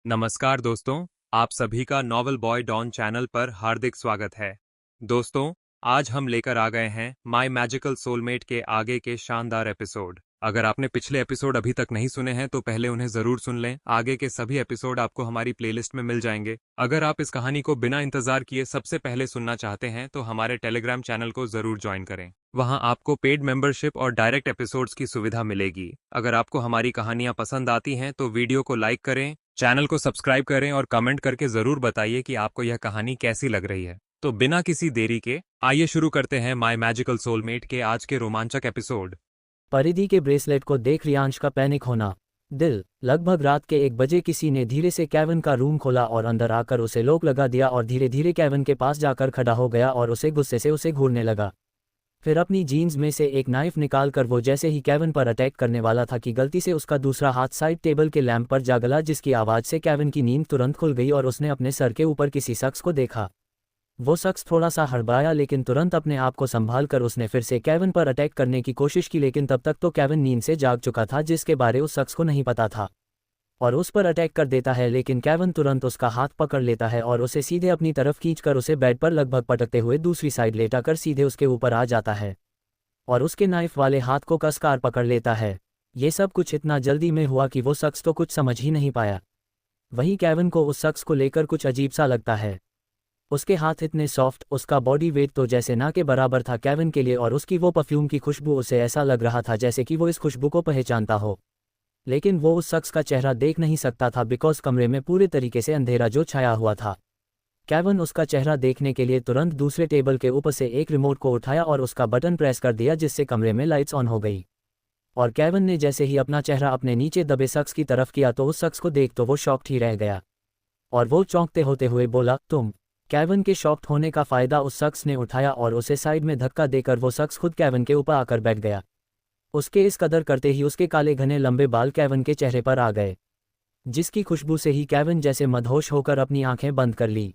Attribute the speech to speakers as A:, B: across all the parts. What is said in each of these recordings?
A: नमस्कार दोस्तों, आप सभी का नॉवल बॉय डॉन चैनल पर हार्दिक स्वागत है। दोस्तों, आज हम लेकर आ गए हैं माय मैजिकल सोलमेट के आगे के शानदार एपिसोड। अगर आपने पिछले एपिसोड अभी तक नहीं सुने हैं तो पहले उन्हें जरूर सुन लें। आगे के सभी एपिसोड आपको हमारी प्लेलिस्ट में मिल जाएंगे। अगर आप इस कहानी को बिना इंतजार किए सबसे पहले सुनना चाहते हैं तो हमारे टेलीग्राम चैनल को जरूर ज्वाइन करें। वहां आपको पेड मेंबरशिप और डायरेक्ट एपिसोड्स की सुविधा मिलेगी। अगर आपको हमारी कहानियां पसंद आती हैं तो वीडियो को लाइक करें, चैनल को सब्सक्राइब करें और कमेंट करके जरूर बताइए कि आपको यह कहानी कैसी लग रही है। तो बिना किसी देरी के आइए शुरू करते हैं माय मैजिकल सोलमेट के आज के रोमांचक एपिसोड।
B: परिधि के ब्रेसलेट को देख रियांश का पैनिक होना। लगभग रात के 1 बजे किसी ने धीरे से केविन का रूम खोला और अंदर आकर उसे लॉक लगा दिया और धीरे धीरे केविन के पास जाकर खड़ा हो गया और उसे गुस्से से उसे घूरने लगा। फिर अपनी जीन्स में से एक नाइफ निकालकर वो जैसे ही केविन पर अटैक करने वाला था कि गलती से उसका दूसरा हाथ साइड टेबल के लैंप पर जा गला, जिसकी आवाज़ से केविन की नींद तुरंत खुल गई और उसने अपने सर के ऊपर किसी शख्स को देखा। वो शख्स थोड़ा सा हड़बड़ाया लेकिन तुरंत अपने आप को संभाल कर उसने फिर से केविन पर अटैक करने की कोशिश की, लेकिन तब तक तो केविन नींद से जाग चुका था जिसके बारे उस शख्स को नहीं पता था और उस पर अटैक कर देता है। लेकिन केविन तुरंत उसका हाथ पकड़ लेता है और उसे सीधे अपनी तरफ खींचकर उसे बेड पर लगभग पटकते हुए दूसरी साइड लेटाकर सीधे उसके ऊपर आ जाता है और उसके नाइफ वाले हाथ को कसकर पकड़ लेता है। ये सब कुछ इतना जल्दी में हुआ कि वो शख्स तो कुछ समझ ही नहीं पाया। वहीं केविन को उस शख्स को लेकर कुछ अजीब सा लगता है। उसके हाथ इतने सॉफ्ट, उसका बॉडी वेट तो जैसे ना के बराबर था केविन के लिए, और उसकी वो परफ्यूम की खुशबू उसे ऐसा लग रहा था जैसे कि वो इस खुशबू को पहचानता हो। लेकिन वो उस शख्स का चेहरा देख नहीं सकता था बिकॉज कमरे में पूरे तरीके से अंधेरा जो छाया हुआ था। केविन उसका चेहरा देखने के लिए तुरंत दूसरे टेबल के ऊपर से एक रिमोट को उठाया और उसका बटन प्रेस कर दिया जिससे कमरे में लाइट्स ऑन हो गई। और केविन ने जैसे ही अपना चेहरा अपने नीचे दबे शख्स की तरफ किया तो उस शख्स को देख तो वो शॉक्ड ही रह गया और वो चौंकते होते हुए बोला, तुम। केविन के शॉक्ड होने का फायदा उस शख्स ने उठाया और उसे साइड में धक्का देकर वो शख्स खुद केविन के ऊपर आकर बैठ गया। उसके इस कदर करते ही उसके काले घने लंबे बाल केविन के चेहरे पर आ गए, जिसकी खुशबू से ही केविन जैसे मदहोश होकर अपनी आंखें बंद कर ली।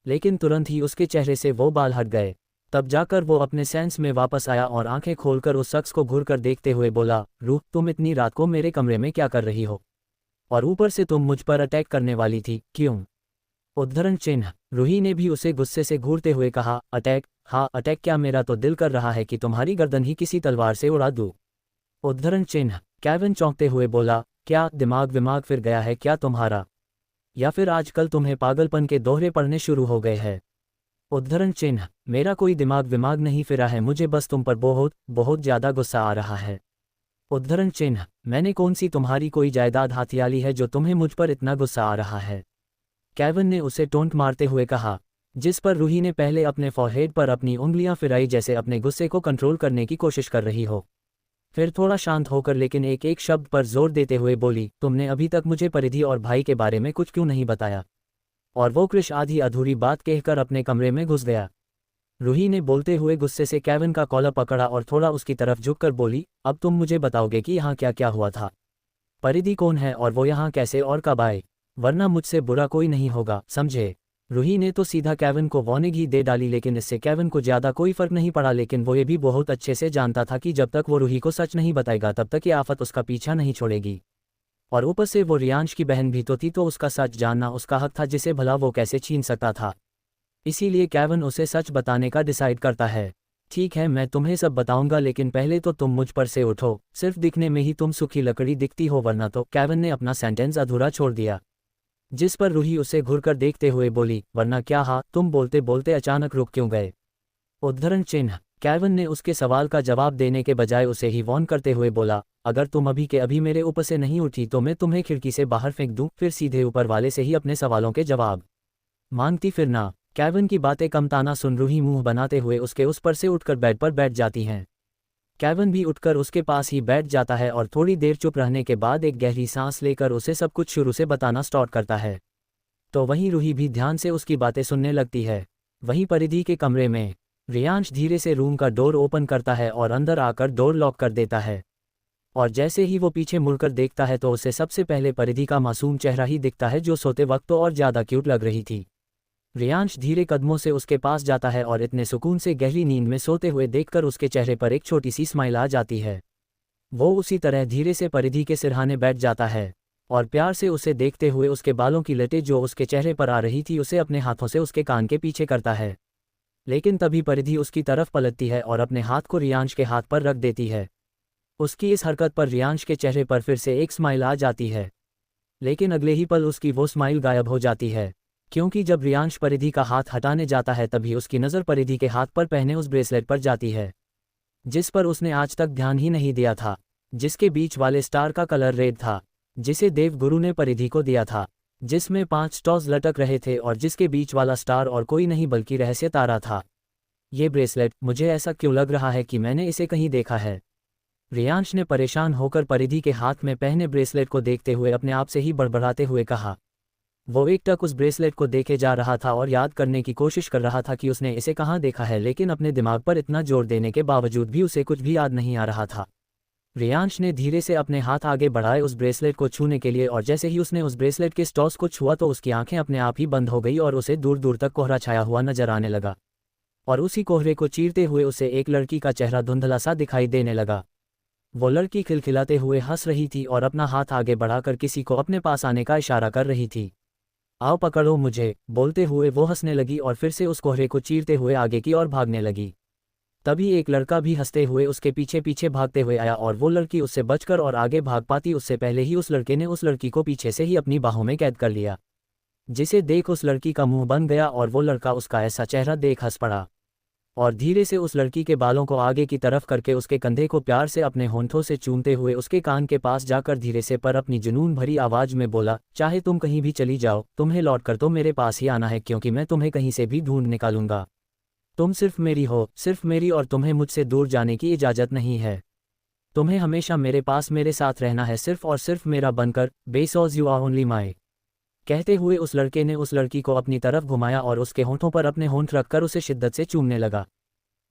B: लेकिन तुरंत ही उसके चेहरे से वो बाल हट गए। तब जाकर वो अपने सेंस में वापस आया और आंखें खोलकर उस शख्स को घूरकर देखते हुए बोला, रूह, तुम इतनी रात को मेरे कमरे में क्या कर रही हो? और ऊपर से तुम मुझ पर अटैक करने वाली थी, क्यों? उद्धरण चिन्ह। रूही ने भी उसे गुस्से से घूरते हुए कहा, अटैक? हाँ, अटैक क्या? मेरा तो दिल कर रहा है कि तुम्हारी गर्दन ही किसी तलवार से उड़ा दूं। उद्धरण चिन्ह। केविन चौंकते हुए बोला, क्या दिमाग विमाग फिर गया है क्या तुम्हारा? या फिर आजकल तुम्हें पागलपन के दोहरे पड़ने शुरू हो गए हैं? उद्धरण चिन्ह। मेरा कोई दिमाग विमाग नहीं फिरा है, मुझे बस तुम पर बहुत बहुत ज़्यादा गुस्सा आ रहा है। उद्धरण चिन्ह। मैंने कौन सी तुम्हारी कोई जायदाद हाथिया ली है जो तुम्हें मुझ पर इतना गुस्सा आ रहा है? केविन ने उसे टोंट मारते हुए कहा, जिस पर रूही ने पहले अपने फॉरहेड पर अपनी उंगलियां फिराई जैसे अपने गुस्से को कंट्रोल करने की कोशिश कर रही हो। फिर थोड़ा शांत होकर लेकिन एक एक शब्द पर जोर देते हुए बोली, तुमने अभी तक मुझे परिधि और भाई के बारे में कुछ क्यों नहीं बताया? और वो कृष आधी अधूरी बात कहकर अपने कमरे में घुस गया। रूही ने बोलते हुए गुस्से से केविन का कॉलर पकड़ा और थोड़ा उसकी तरफ झुककर बोली, अब तुम मुझे बताओगे कि यहाँ क्या क्या हुआ था? परिधि कौन है और वो यहाँ कैसे और कब आए? वरना मुझसे बुरा कोई नहीं होगा, समझे? रूही ने तो सीधा केविन को वार्निंग ही दे डाली, लेकिन इससे केविन को ज़्यादा कोई फर्क नहीं पड़ा। लेकिन वो ये भी बहुत अच्छे से जानता था कि जब तक वो रूही को सच नहीं बताएगा तब तक ये आफत उसका पीछा नहीं छोड़ेगी। और ऊपर से वो रियांश की बहन भी तो थी, तो उसका सच जानना उसका हक था जिसे भला वो कैसे छीन सकता था। इसीलिए केविन उसे सच बताने का डिसाइड करता है। ठीक है, मैं तुम्हें सब बताऊंगा, लेकिन पहले तो तुम मुझ पर से उठो। सिर्फ दिखने में ही तुम सूखी लकड़ी दिखती हो, वरना तो। केविन ने अपना सेंटेंस अधूरा छोड़ दिया, जिस पर रूही उसे घुरकर देखते हुए बोली, वरना क्या? हाँ, तुम बोलते बोलते अचानक रुक क्यों गए? उद्धरण चिन्ह। केविन ने उसके सवाल का जवाब देने के बजाय उसे ही वॉर्न करते हुए बोला, अगर तुम अभी के अभी मेरे ऊपर से नहीं उठी तो मैं तुम्हें खिड़की से बाहर फेंक दूं, फिर सीधे ऊपर वाले से ही अपने सवालों के जवाब मांगती फिरना। केविन की बातें कम ताना सुन रूही मुंह बनाते हुए उसके उस पर से उठकर बेड पर बैठ जाती हैं। केविन भी उठकर उसके पास ही बैठ जाता है और थोड़ी देर चुप रहने के बाद एक गहरी सांस लेकर उसे सब कुछ शुरू से बताना स्टार्ट करता है। तो वहीं रूही भी ध्यान से उसकी बातें सुनने लगती है। वहीं परिधि के कमरे में रियांश धीरे से रूम का डोर ओपन करता है और अंदर आकर डोर लॉक कर देता है। और जैसे ही वो पीछे मुड़कर देखता है तो उसे सबसे पहले परिधि का मासूम चेहरा ही दिखता है, जो सोते वक्त तो और ज़्यादा क्यूट लग रही थी। रियांश धीरे कदमों से उसके पास जाता है और इतने सुकून से गहरी नींद में सोते हुए देखकर उसके चेहरे पर एक छोटी सी स्माइल आ जाती है। वो उसी तरह धीरे से परिधि के सिरहाने बैठ जाता है। और प्यार से उसे देखते हुए उसके बालों की लटें जो उसके चेहरे पर आ रही थी उसे अपने हाथों से उसके कान के पीछे करता है। लेकिन तभी परिधि उसकी तरफ पलटती है और अपने हाथ को रियांश के हाथ पर रख देती है। उसकी इस हरकत पर रियांश के चेहरे पर फिर से एक स्माइल आ जाती है, लेकिन अगले ही पल उसकी वो स्माइल गायब हो जाती है, क्योंकि जब रियांश परिधि का हाथ हटाने जाता है तभी उसकी नज़र परिधि के हाथ पर पहने उस ब्रेसलेट पर जाती है, जिस पर उसने आज तक ध्यान ही नहीं दिया था, जिसके बीच वाले स्टार का कलर रेड था, जिसे देवगुरु ने परिधि को दिया था, जिसमें 5 स्टार्स लटक रहे थे और जिसके बीच वाला स्टार और कोई नहीं बल्कि रहस्य तारा था। ये ब्रेसलेट, मुझे ऐसा क्यों लग रहा है कि मैंने इसे कहीं देखा है। रियांश ने परेशान होकर परिधि के हाथ में पहने ब्रेसलेट को देखते हुए अपने आप से ही बड़बड़ाते हुए कहा। वो एकटक उस ब्रेसलेट को देखे जा रहा था और याद करने की कोशिश कर रहा था कि उसने इसे कहाँ देखा है, लेकिन अपने दिमाग पर इतना जोर देने के बावजूद भी उसे कुछ भी याद नहीं आ रहा था। रियांश ने धीरे से अपने हाथ आगे बढ़ाए उस ब्रेसलेट को छूने के लिए, और जैसे ही उसने उस ब्रेसलेट के स्टॉस को छुआ तो उसकी आंखें अपने आप ही बंद हो गई और उसे दूर दूर तक कोहरा छाया हुआ नजर आने लगा, और उसी कोहरे को चीरते हुए उसे एक लड़की का चेहरा धुंधला सा दिखाई देने लगा। वो लड़की खिलखिलाते हुए हंस रही थी और अपना हाथ आगे बढ़ाकर किसी को अपने पास आने का इशारा कर रही थी। आओ पकड़ो मुझे, बोलते हुए वो हंसने लगी और फिर से उस कोहरे को चीरते हुए आगे की ओर भागने लगी। तभी एक लड़का भी हंसते हुए उसके पीछे पीछे भागते हुए आया और वो लड़की उससे बचकर और आगे भाग पाती उससे पहले ही उस लड़के ने उस लड़की को पीछे से ही अपनी बाहों में कैद कर लिया, जिसे देख उस लड़की का मुंह बन गया और वो लड़का उसका ऐसा चेहरा देख हंस पड़ा और धीरे से उस लड़की के बालों को आगे की तरफ करके उसके कंधे को प्यार से अपने होंठों से चूमते हुए उसके कान के पास जाकर धीरे से पर अपनी जुनून भरी आवाज में बोला, चाहे तुम कहीं भी चली जाओ, तुम्हें लौटकर तो मेरे पास ही आना है, क्योंकि मैं तुम्हें कहीं से भी ढूंढ निकालूंगा। तुम सिर्फ मेरी हो, सिर्फ मेरी, और तुम्हें मुझसे दूर जाने की इजाजत नहीं है। तुम्हें हमेशा मेरे पास मेरे साथ रहना है, सिर्फ और सिर्फ मेरा बनकर, because you are only my. कहते हुए उस लड़के ने उस लड़की को अपनी तरफ घुमाया और उसके होंठों पर अपने होंठ रखकर उसे शिद्दत से चूमने लगा।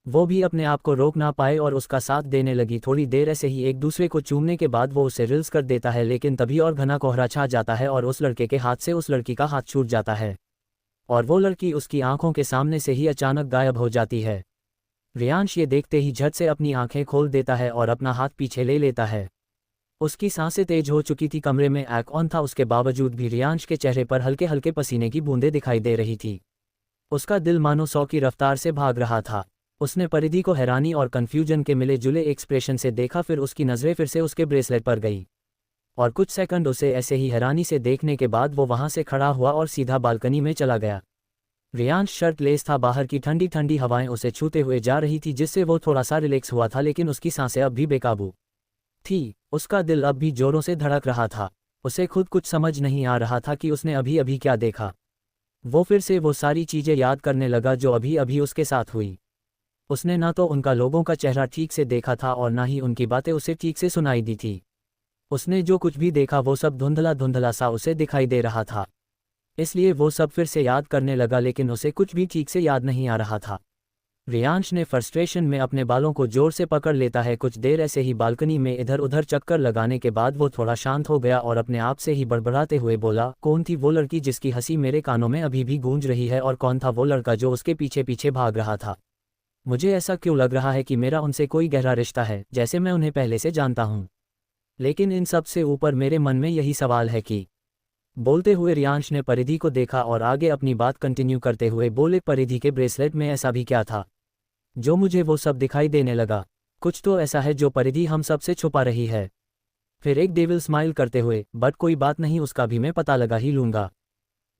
B: वो भी अपने आप को रोक ना पाए और उसका साथ देने लगी। थोड़ी देर ऐसे ही एक दूसरे को चूमने के बाद वो उसे रिल्स कर देता है, लेकिन तभी और घना कोहरा छा जाता है और उस लड़के के हाथ से उस लड़की का हाथ छूट जाता है और वो लड़की उसकी आंखों के सामने से ही अचानक गायब हो जाती है। रियांश ये देखते ही झट से अपनी आंखें खोल देता है और अपना हाथ पीछे ले लेता है। उसकी सांसें तेज हो चुकी थी, कमरे में एक ऑन था, उसके बावजूद भी रियांश के चेहरे पर हल्के हल्के पसीने की बूंदें दिखाई दे रही थी। उसका दिल मानो 100 की रफ्तार से भाग रहा था। उसने परिधि को हैरानी और कंफ्यूजन के मिले जुले एक्सप्रेशन से देखा, फिर उसकी नज़रें फिर से उसके ब्रेसलेट पर गई और कुछ सेकंड उसे ऐसे ही हैरानी से देखने के बाद वो वहां से खड़ा हुआ और सीधा बालकनी में चला गया। रियांश शर्ट लेस था, बाहर की ठंडी ठंडी हवाएं उसे छूते हुए जा रही थी, जिससे वो थोड़ा सा रिलैक्स हुआ था, लेकिन उसकी सांसें अब भी बेकाबू थी। उसका दिल अब भी जोरों से धड़क रहा था। उसे खुद कुछ समझ नहीं आ रहा था कि उसने अभी अभी क्या देखा। वो फिर से वो सारी चीज़ें याद करने लगा जो अभी अभी उसके साथ हुई। उसने ना तो उनका लोगों का चेहरा ठीक से देखा था और ना ही उनकी बातें उसे ठीक से सुनाई दी थी। उसने जो कुछ भी देखा वो सब धुंधला धुंधला सा उसे दिखाई दे रहा था, इसलिए वो सब फिर से याद करने लगा, लेकिन उसे कुछ भी ठीक से याद नहीं आ रहा था। रियांश ने फ्रस्ट्रेशन में अपने बालों को जोर से पकड़ लेता है। कुछ देर ऐसे ही बालकनी में इधर उधर चक्कर लगाने के बाद वो थोड़ा शांत हो गया और अपने आप से ही बड़बड़ाते हुए बोला, कौन थी वो लड़की जिसकी हंसी मेरे कानों में अभी भी गूंज रही है, और कौन था वो लड़का जो उसके पीछे पीछे भाग रहा था। मुझे ऐसा क्यों लग रहा है कि मेरा उनसे कोई गहरा रिश्ता है, जैसे मैं उन्हें पहले से जानता हूँ। लेकिन इन सब से ऊपर मेरे मन में यही सवाल है कि। बोलते हुए रियांश ने परिधि को देखा और आगे अपनी बात कंटिन्यू करते हुए बोले, परिधि के ब्रेसलेट में ऐसा भी क्या था जो मुझे वो सब दिखाई देने लगा। कुछ तो ऐसा है जो परिधि हम सब से छुपा रही है। फिर एक डेविल स्माइल करते हुए, बट कोई बात नहीं, उसका भी मैं पता लगा ही लूंगा।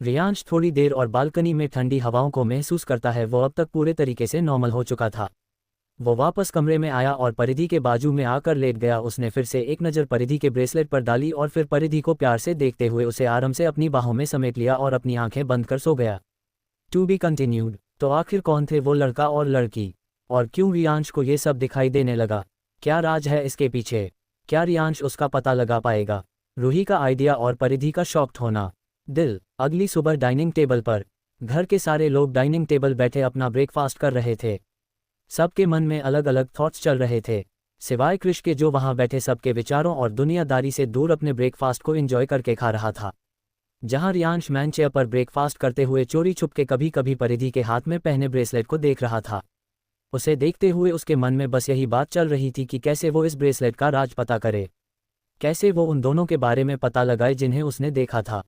B: रियांश थोड़ी देर और बालकनी में ठंडी हवाओं को महसूस करता है। वो अब तक पूरे तरीके से नॉर्मल हो चुका था। वो वापस कमरे में आया और परिधि के बाजू में आकर लेट गया। उसने फिर से एक नज़र परिधि के ब्रेसलेट पर डाली और फिर परिधि को प्यार से देखते हुए उसे आराम से अपनी बाहों में समेट लिया और अपनी आंखें बंद कर सो गया। To be continued. तो आखिर कौन थे वो लड़का और लड़की, और क्यों रियांश को ये सब दिखाई देने लगा? क्या राज है इसके पीछे? क्या रियांश उसका पता लगा पाएगा? रूही का आइडिया और परिधि का शॉक्ड होना। दिल। अगली सुबह डाइनिंग टेबल पर घर के सारे लोग डाइनिंग टेबल बैठे अपना ब्रेकफास्ट कर रहे थे। सबके मन में अलग अलग थॉट्स चल रहे थे, सिवाय कृष के जो वहां बैठे सबके विचारों और दुनियादारी से दूर अपने ब्रेकफास्ट को एंजॉय करके खा रहा था। जहां रियांश मैन चेयर पर ब्रेकफास्ट करते हुए चोरी छुप के कभी कभी परिधि के हाथ में पहने ब्रेसलेट को देख रहा था। उसे देखते हुए उसके मन में बस यही बात चल रही थी कि कैसे वो इस ब्रेसलेट का राज पता करे। कैसे वो उन दोनों के बारे में पता लगाए जिन्हें उसने देखा था।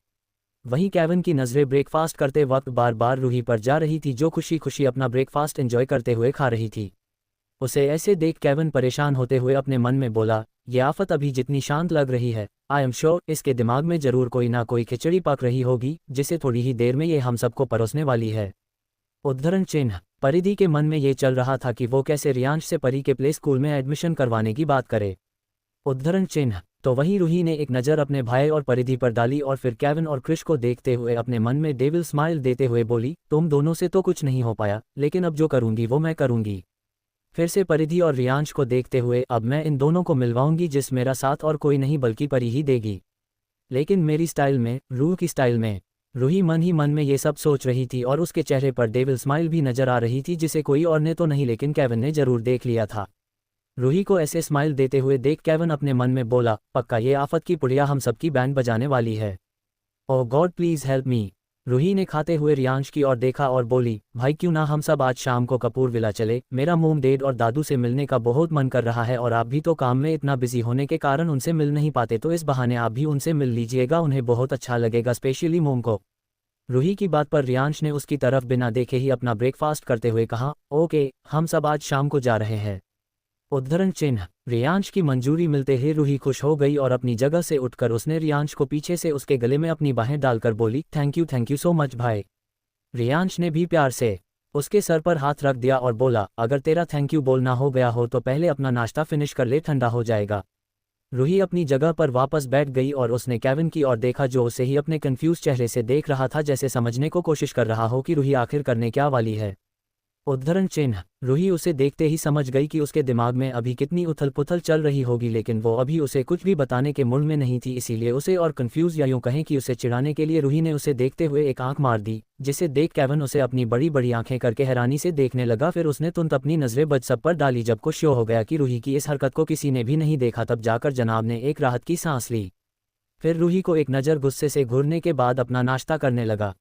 B: वहीं केविन की नज़रें ब्रेकफास्ट करते वक्त बार बार रूही पर जा रही थी, जो खुशी खुशी अपना ब्रेकफास्ट एंजॉय करते हुए खा रही थी। उसे ऐसे देख केविन परेशान होते हुए अपने मन में बोला, ये आफत अभी जितनी शांत लग रही है, आई एम श्योर इसके दिमाग में जरूर कोई ना कोई खिचड़ी पक रही होगी, जिसे थोड़ी ही देर में ये हम सबको परोसने वाली है। उद्धरण चिन्ह। परिधि के मन में ये चल रहा था कि वो कैसे रियांश से परी के प्ले स्कूल में एडमिशन करवाने की बात करे। उद्धरण चिन्ह। तो वहीं रूही ने एक नज़र अपने भाई और परिधि पर डाली और फिर केविन और क्रिश को देखते हुए अपने मन में डेविल स्माइल देते हुए बोली, तुम दोनों से तो कुछ नहीं हो पाया, लेकिन अब जो करूंगी वो मैं करूंगी। फिर से परिधि और रियांश को देखते हुए, अब मैं इन दोनों को मिलवाऊंगी, जिस मेरा साथ और कोई नहीं बल्कि परी ही देगी, लेकिन मेरी स्टाइल में, रूह की स्टाइल में। रूही मन ही मन में ये सब सोच रही थी और उसके चेहरे पर डेविल स्माइल भी नजर आ रही थी, जिसे कोई और ने तो नहीं लेकिन केविन ने जरूर देख लिया था। रूही को ऐसे स्माइल देते हुए देख केविन अपने मन में बोला, पक्का ये आफत की पुड़िया हम सबकी बैंड बजाने वाली है। Oh God please help me. Ruhi ने खाते हुए रियांश की ओर देखा और बोली, भाई क्यों ना हम सब आज शाम को कपूर विला चले, मेरा मोम डैड और दादू से मिलने का बहुत मन कर रहा है और आप भी तो काम में इतना बिजी होने के कारण उनसे मिल नहीं पाते, तो इस बहाने आप भी उनसे मिल लीजिएगा, उन्हें बहुत अच्छा लगेगा, स्पेशली मोम को। रूही की बात पर रियांश ने उसकी तरफ बिना देखे ही अपना ब्रेकफास्ट करते हुए कहा, ओके हम सब आज शाम को जा रहे हैं। उद्धरण चिन्ह। रियांश की मंजूरी मिलते ही रूही खुश हो गई और अपनी जगह से उठकर उसने रियांश को पीछे से उसके गले में अपनी बाहें डालकर बोली, थैंक यू सो मच भाई। रियांश ने भी प्यार से उसके सर पर हाथ रख दिया और बोला, अगर तेरा थैंक यू बोलना हो गया हो तो पहले अपना नाश्ता फिनिश कर ले, ठंडा हो जाएगा। रूही अपनी जगह पर वापस बैठ गई और उसने केविन की ओर देखा, जो उसे ही अपने कंफ्यूज चेहरे से देख रहा था, जैसे समझने को कोशिश कर रहा हो कि रूही आखिर करने क्या वाली है। उद्धरण चिन्ह। रूही उसे देखते ही समझ गई कि उसके दिमाग में अभी कितनी उथल पुथल चल रही होगी, लेकिन वो अभी उसे कुछ भी बताने के मूड में नहीं थी, इसीलिए उसे और कंफ्यूज या यूं कहें कि उसे चिढ़ाने के लिए रूही ने उसे देखते हुए एक आंख मार दी, जिसे देख केविन उसे अपनी बड़ी बड़ी आंखें करके हैरानी से देखने लगा। फिर उसने तुरंत अपनी नजरें बद सब पर डाली। जब को शो हो गया कि रूही की इस हरकत को किसी ने भी नहीं देखा, तब जाकर जनाब ने एक राहत की सांस ली। फिर रूही को एक नज़र गुस्से से घूरने के बाद अपना नाश्ता करने लगा।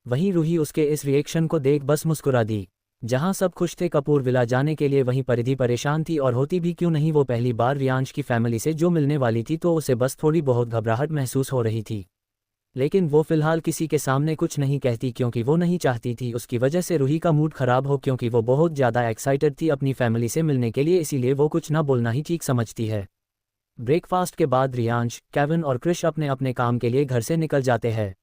B: वहीं रूही उसके इस रिएक्शन को देख बस मुस्कुरा दी। जहां सब खुश थे कपूर विला जाने के लिए, वहीं परिधि परेशान थी, और होती भी क्यों नहीं, वो पहली बार रियांश की फैमिली से जो मिलने वाली थी, तो उसे बस थोड़ी बहुत घबराहट महसूस हो रही थी। लेकिन वो फिलहाल किसी के सामने कुछ नहीं कहती, क्योंकि वो नहीं चाहती थी उसकी वजह से रूही का मूड खराब हो, क्योंकि वो बहुत ज़्यादा एक्साइटेड थी अपनी फैमिली से मिलने के लिए, इसीलिए वो कुछ ना बोलना ही ठीक समझती है। ब्रेकफास्ट के बाद रियांश, केविन और क्रिश अपने अपने काम के लिए घर से निकल जाते हैं।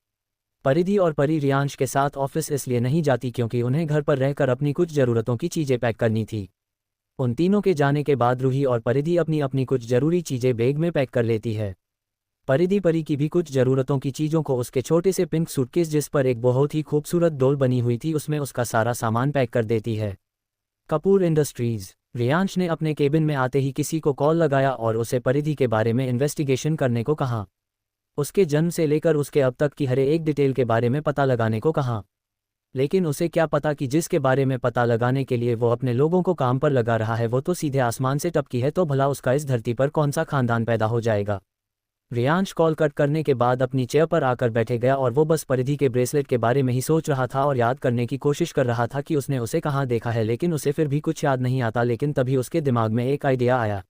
B: परिधि और परी रियांश के साथ ऑफिस इसलिए नहीं जाती क्योंकि उन्हें घर पर रहकर अपनी कुछ ज़रूरतों की चीज़ें पैक करनी थी। उन तीनों के जाने के बाद रूही और परिधि अपनी अपनी कुछ ज़रूरी चीज़ें बैग में पैक कर लेती है। परिधि परी की भी कुछ ज़रूरतों की चीज़ों को उसके छोटे से पिंक सूटकेस, जिस पर एक बहुत ही खूबसूरत डोल बनी हुई थी, उसमें उसका सारा सामान पैक कर देती है। कपूर इंडस्ट्रीज़। रियांश ने अपने केबिन में आते ही किसी को कॉल लगाया और उसे परिधि के बारे में इन्वेस्टिगेशन करने को कहा। उसके जन्म से लेकर उसके अब तक की हर एक डिटेल के बारे में पता लगाने को कहा। लेकिन उसे क्या पता कि जिसके बारे में पता लगाने के लिए वो अपने लोगों को काम पर लगा रहा है, वो तो सीधे आसमान से टपकी है, तो भला उसका इस धरती पर कौन सा खानदान पैदा हो जाएगा। रियांश कॉल कट करने के बाद अपनी चेयर पर आकर बैठे गया और वो बस परिधि के ब्रेसलेट के बारे में ही सोच रहा था और याद करने की कोशिश कर रहा था कि उसने उसे कहाँ देखा है, लेकिन उसे फिर भी कुछ याद नहीं आता। लेकिन तभी उसके दिमाग में एक आइडिया आया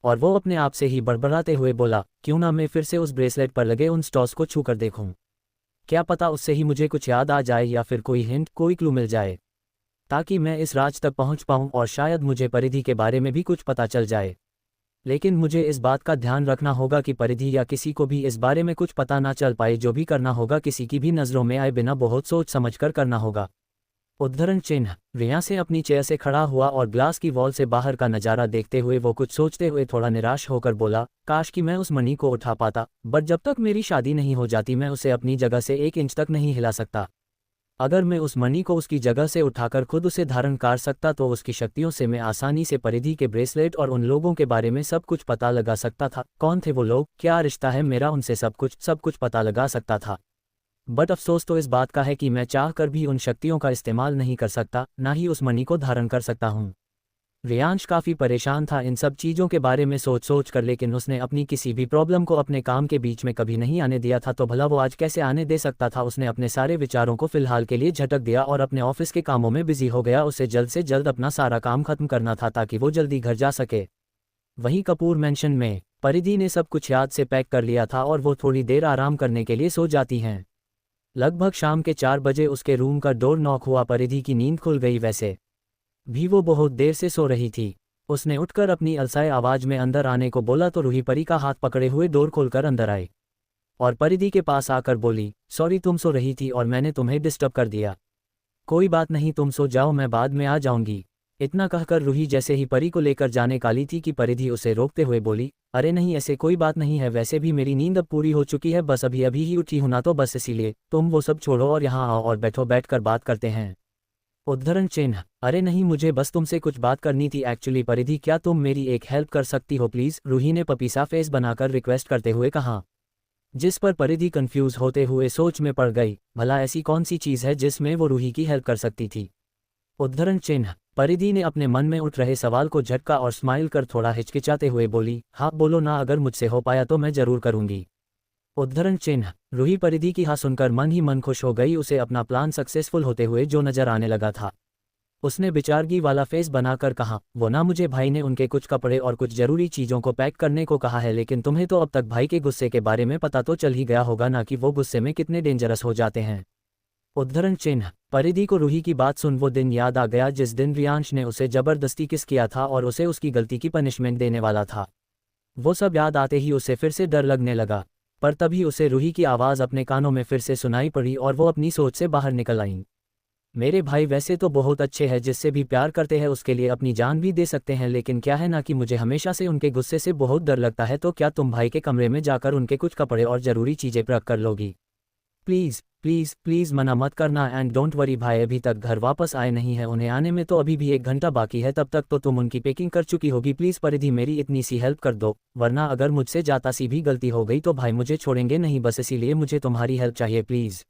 B: और वो अपने आप से ही बड़बड़ाते हुए बोला, क्यों ना मैं फिर से उस ब्रेसलेट पर लगे उन स्टॉर्स को छू कर देखूं। क्या पता उससे ही मुझे कुछ याद आ जाए या फिर कोई हिंट, कोई क्लू मिल जाए, ताकि मैं इस राज तक पहुंच पाऊं और शायद मुझे परिधि के बारे में भी कुछ पता चल जाए। लेकिन मुझे इस बात का ध्यान रखना होगा कि परिधि या किसी को भी इस बारे में कुछ पता ना चल पाए। जो भी करना होगा किसी की भी नज़रों में आए बिना बहुत सोच समझ कर करना होगा। उद्धरण चिन्ह। रिया से अपनी चेयर से खड़ा हुआ और ग्लास की वॉल से बाहर का नज़ारा देखते हुए वो कुछ सोचते हुए थोड़ा निराश होकर बोला, काश कि मैं उस मणि को उठा पाता, बट जब तक मेरी शादी नहीं हो जाती मैं उसे अपनी जगह से 1 इंच तक नहीं हिला सकता। अगर मैं उस मणि को उसकी जगह से उठाकर खुद उसे धारण कर सकता तो उसकी शक्तियों से मैं आसानी से परिधि के ब्रेसलेट और उन लोगों के बारे में सब कुछ पता लगा सकता था। कौन थे वो लोग, क्या रिश्ता है मेरा उनसे, सब कुछ पता लगा सकता था। बट अफसोस तो इस बात का है कि मैं चाह कर भी उन शक्तियों का इस्तेमाल नहीं कर सकता, ना ही उस मणि को धारण कर सकता हूँ। रियांश काफ़ी परेशान था इन सब चीज़ों के बारे में सोच कर, लेकिन उसने अपनी किसी भी प्रॉब्लम को अपने काम के बीच में कभी नहीं आने दिया था, तो भला वो आज कैसे आने दे सकता था। उसने अपने सारे विचारों को फिलहाल के लिए झटक दिया और अपने ऑफिस के कामों में बिजी हो गया। उसे जल्द से जल्द अपना सारा काम खत्म करना था ताकि वो जल्दी घर जा सके। वहीं कपूर मैंशन में परिधि ने सब कुछ याद से पैक कर लिया था और वो थोड़ी देर आराम करने के लिए सो जाती हैं। लगभग शाम के 4 बजे उसके रूम का डोर नॉक हुआ। परिधि की नींद खुल गई, वैसे भी वो बहुत देर से सो रही थी। उसने उठकर अपनी अलसाए आवाज में अंदर आने को बोला तो रूही परी का हाथ पकड़े हुए डोर खोलकर अंदर आई और परिधि के पास आकर बोली, सॉरी तुम सो रही थी और मैंने तुम्हें डिस्टर्ब कर दिया। कोई बात नहीं, तुम सो जाओ, मैं बाद में आ जाऊंगी। इतना कहकर रूही जैसे ही परी को लेकर जाने वाली थी कि परिधि उसे रोकते हुए बोली, अरे नहीं, ऐसे कोई बात नहीं है, वैसे भी मेरी नींद अब पूरी हो चुकी है, बस अभी अभी ही उठी हूं ना, तो बस इसीलिए तुम वो सब छोड़ो और यहाँ आओ और बैठो, बैठकर बात करते हैं। उद्धरण चिन्ह, अरे नहीं, मुझे बस तुमसे कुछ बात करनी थी एक्चुअली। परिधि, क्या तुम मेरी एक हेल्प कर सकती हो प्लीज़? रूही ने पपीसा फेस बनाकर रिक्वेस्ट करते हुए कहा, जिस पर परिधि कंफ्यूज होते हुए सोच में पड़ गई। भला ऐसी कौन सी चीज़ है जिसमें वो रूही की हेल्प कर सकती थी? उद्धरण चिन्ह, परिधि ने अपने मन में उठ रहे सवाल को झटका और स्माइल कर थोड़ा हिचकिचाते हुए बोली, हाँ बोलो ना, अगर मुझसे हो पाया तो मैं जरूर करूंगी। उद्धरण चिन्ह, रूही परिधि की हाँ सुनकर मन ही मन खुश हो गई। उसे अपना प्लान सक्सेसफुल होते हुए जो नजर आने लगा था। उसने बेचारगी वाला फेस बनाकर कहा, वो ना, मुझे भाई ने उनके कुछ कपड़े और कुछ जरूरी चीज़ों को पैक करने को कहा है, लेकिन तुम्हें तो अब तक भाई के गुस्से के बारे में पता तो चल ही गया होगा ना, कि वो गुस्से में कितने डेंजरस हो जाते हैं। उद्धरण चिन्ह, परिधि को रूही की बात सुन वो दिन याद आ गया जिस दिन रियांश ने उसे जबरदस्ती किस किया था और उसे उसकी गलती की पनिशमेंट देने वाला था। वो सब याद आते ही उसे फिर से डर लगने लगा। पर तभी उसे रूही की आवाज़ अपने कानों में फिर से सुनाई पड़ी और वो अपनी सोच से बाहर निकल आईं। मेरे भाई वैसे तो बहुत अच्छे हैं, जिससे भी प्यार करते हैं उसके लिए अपनी जान भी दे सकते हैं, लेकिन क्या है ना कि मुझे हमेशा से उनके गुस्से से बहुत डर लगता है। तो क्या तुम भाई के कमरे में जाकर उनके कुछ कपड़े और ज़रूरी चीज़ें पैक कर लोगी? प्लीज़ प्लीज़ प्लीज़ मना मत करना। एंड डोंट वरी, भाई अभी तक घर वापस आए नहीं है, उन्हें आने में तो अभी भी 1 घंटा बाकी है, तब तक तो तुम उनकी पैकिंग कर चुकी होगी। प्लीज़ परिधि, मेरी इतनी सी हेल्प कर दो, वरना अगर मुझसे जाता सी भी गलती हो गई तो भाई मुझे छोड़ेंगे नहीं, बस इसीलिए मुझे तुम्हारी हेल्प चाहिए प्लीज़।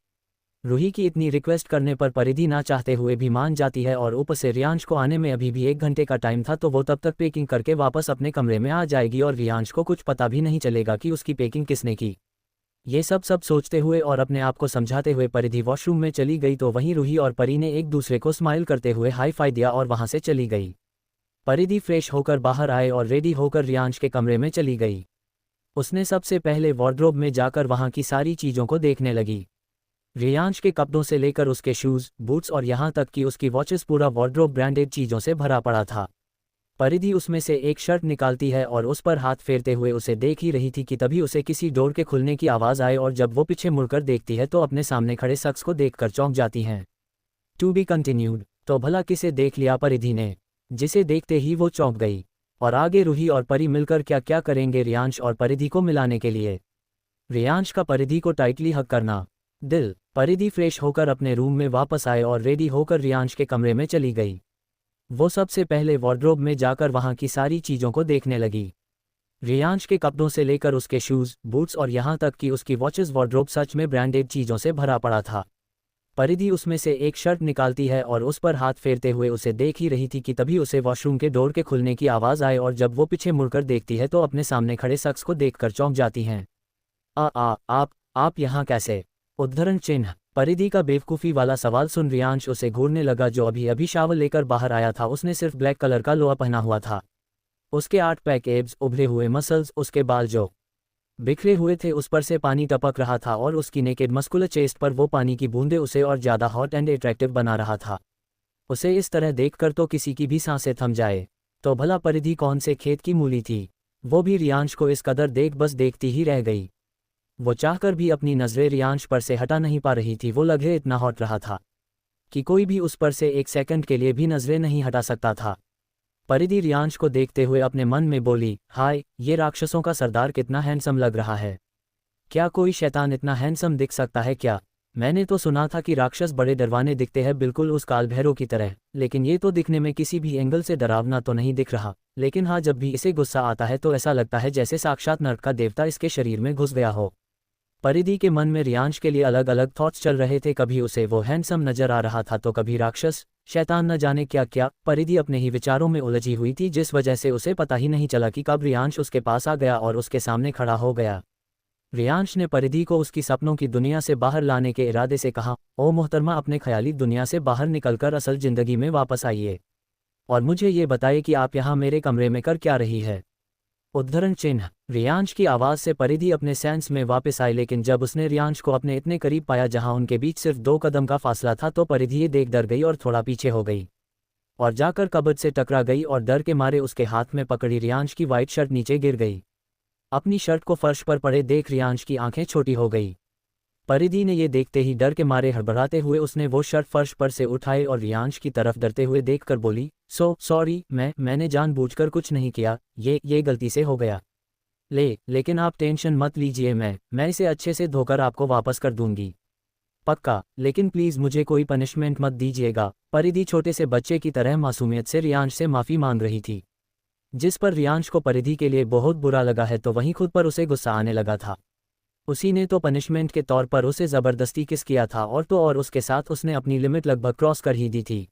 B: रूही की इतनी रिक्वेस्ट करने पर परिधि ना चाहते हुए भी मान जाती है और ऊपर से रियांश को आने में अभी भी 1 घंटे का टाइम था, तो वो तब तक पैकिंग करके वापस अपने कमरे में आ जाएगी और रियांश को कुछ पता भी नहीं चलेगा कि उसकी पैकिंग किसने की। ये सब सोचते हुए और अपने आप को समझाते हुए परिधि वॉशरूम में चली गई, तो वहीं रूही और परी ने एक दूसरे को स्माइल करते हुए हाई फाई दिया और वहां से चली गई। परिधि फ्रेश होकर बाहर आए और रेडी होकर रियांश के कमरे में चली गई। उसने सबसे पहले वार्डरोब में जाकर वहां की सारी चीज़ों को देखने लगी। रियांश के कपड़ों से लेकर उसके शूज़, बूट्स और यहाँ तक कि उसकी वॉचेस, पूरा वार्डरोब ब्रांडेड चीज़ों से भरा पड़ा था। परिधि उसमें से एक शर्ट निकालती है और उस पर हाथ फेरते हुए उसे देख ही रही थी कि तभी उसे किसी डोर के खुलने की आवाज़ आए और जब वो पीछे मुड़कर देखती है तो अपने सामने खड़े शख्स को देखकर चौंक जाती हैं। To be continued. तो भला किसे देख लिया परिधि ने, जिसे देखते ही वो चौंक गई। और आगे रूही और परी मिलकर क्या क्या करेंगे रियांश और परिधि को मिलाने के लिए। रियांश का परिधि को टाइटली हग करना। दिल। परिधि फ्रेश होकर अपने रूम में वापस आए और रेडी होकर रियांश के कमरे में चली गई। वो सबसे पहले वार्डरोब में जाकर वहां की सारी चीज़ों को देखने लगी। रियांश के कपड़ों से लेकर उसके शूज़, बूट्स और यहाँ तक कि उसकी वॉचेस, वार्डरोब सच में ब्रांडेड चीज़ों से भरा पड़ा था। परिधि उसमें से एक शर्ट निकालती है और उस पर हाथ फेरते हुए उसे देख ही रही थी कि तभी उसे वॉशरूम के डोर के खुलने की आवाज़ आए और जब वो पीछे मुड़कर देखती है तो अपने सामने खड़े शख्स को देखकर चौंक जाती हैं। आप यहाँ कैसे? उद्धरण चिन्ह। परिधि का बेवकूफ़ी वाला सवाल सुन रियांश उसे घूरने लगा, जो अभी अभी शावर लेकर बाहर आया था। उसने सिर्फ ब्लैक कलर का लोअर पहना हुआ था। उसके 8 पैक एब्स, उभरे हुए मसल्स, उसके बाल जो बिखरे हुए थे उस पर से पानी टपक रहा था और उसकी नेकेड मस्कुलर चेस्ट पर वो पानी की बूंदें उसे और ज़्यादा हॉट एंड अट्रैक्टिव बना रहा था। उसे इस तरह देखकर तो किसी की भी सांसें थम जाए। तो भला परिधि कौन से खेत की मूली थी? वो भी रियांश को इस कदर देख बस देखती ही रह गई। वो चाहकर भी अपनी नज़रें रियांश पर से हटा नहीं पा रही थी। वो लगे इतना हॉट रहा था कि कोई भी उस पर से 1 सेकंड के लिए भी नज़रें नहीं हटा सकता था। परिधि रियांश को देखते हुए अपने मन में बोली, हाय, ये राक्षसों का सरदार कितना हैंडसम लग रहा है। क्या कोई शैतान इतना हैंडसम दिख सकता है क्या? मैंने तो सुना था कि राक्षस बड़े डरवाने दिखते हैं, बिल्कुल उस काल भैरव की तरह, लेकिन ये तो दिखने में किसी भी एंगल से डरावना तो नहीं दिख रहा। लेकिन हाँ, जब भी इसे गुस्सा आता है तो ऐसा लगता है जैसे साक्षात नर्क का देवता इसके शरीर में घुस गया हो। परिधि के मन में रियांश के लिए अलग अलग थॉट्स चल रहे थे। कभी उसे वो हैंडसम नजर आ रहा था तो कभी राक्षस, शैतान, न जाने क्या क्या। परिधि अपने ही विचारों में उलझी हुई थी, जिस वजह से उसे पता ही नहीं चला कि कब रियांश उसके पास आ गया और उसके सामने खड़ा हो गया। रियांश ने परिधि को उसकी सपनों की दुनिया से बाहर लाने के इरादे से कहा, ओ मोहतरमा, अपने ख्याली दुनिया से बाहर निकलकर असल जिंदगी में वापस आइए और मुझे ये बताइए कि आप यहाँ मेरे कमरे में कर क्या रही है। उद्धरण चिन्ह। रियांश की आवाज़ से परिधि अपने सेंस में वापस आई, लेकिन जब उसने रियांश को अपने इतने करीब पाया जहां उनके बीच सिर्फ 2 कदम का फासला था, तो परिधि ये देख डर गई और थोड़ा पीछे हो गई और जाकर कबर्ड से टकरा गई और डर के मारे उसके हाथ में पकड़ी रियांश की वाइट शर्ट नीचे गिर गई। अपनी शर्ट को फर्श पर पड़े देख रियांश की आंखें छोटी हो गई। परिधि ने ये देखते ही डर के मारे हड़बड़ाते हुए उसने वो शर्ट फर्श पर से उठाई और रियांश की तरफ डरते हुए देखकर बोली, सॉरी, मैंने जानबूझकर कुछ नहीं किया, ये गलती से हो गया। लेकिन आप टेंशन मत लीजिए, मैं इसे अच्छे से धोकर आपको वापस कर दूंगी, पक्का। लेकिन प्लीज़ मुझे कोई पनिशमेंट मत दीजिएगा। परिधि छोटे से बच्चे की तरह मासूमियत से रियांश से माफ़ी मांग रही थी, जिस पर रियांश को परिधि के लिए बहुत बुरा लगा है, तो वहीं खुद पर उसे गुस्सा आने लगा था। उसी ने तो पनिशमेंट के तौर पर उसे ज़बरदस्ती किस किया था, और उसके साथ उसने अपनी लिमिट लगभग क्रॉस कर ही दी थी।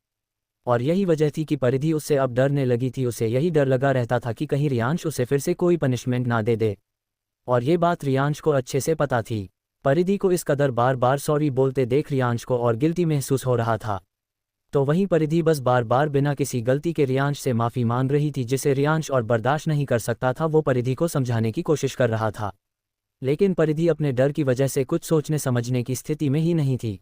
B: और यही वजह थी कि परिधि उससे अब डरने लगी थी। उसे यही डर लगा रहता था कि कहीं रियांश उसे फिर से कोई पनिशमेंट ना दे दे, और ये बात रियांश को अच्छे से पता थी। परिधि को इस कदर बार बार सॉरी बोलते देख रियांश को और गिल्टी महसूस हो रहा था, तो वहीं परिधि बस बार बार बिना किसी गलती के रियांश से माफ़ी मांग रही थी, जिसे रियांश और बर्दाश्त नहीं कर सकता था। वो परिधि को समझाने की कोशिश कर रहा था, लेकिन परिधि अपने डर की वजह से कुछ सोचने समझने की स्थिति में ही नहीं थी।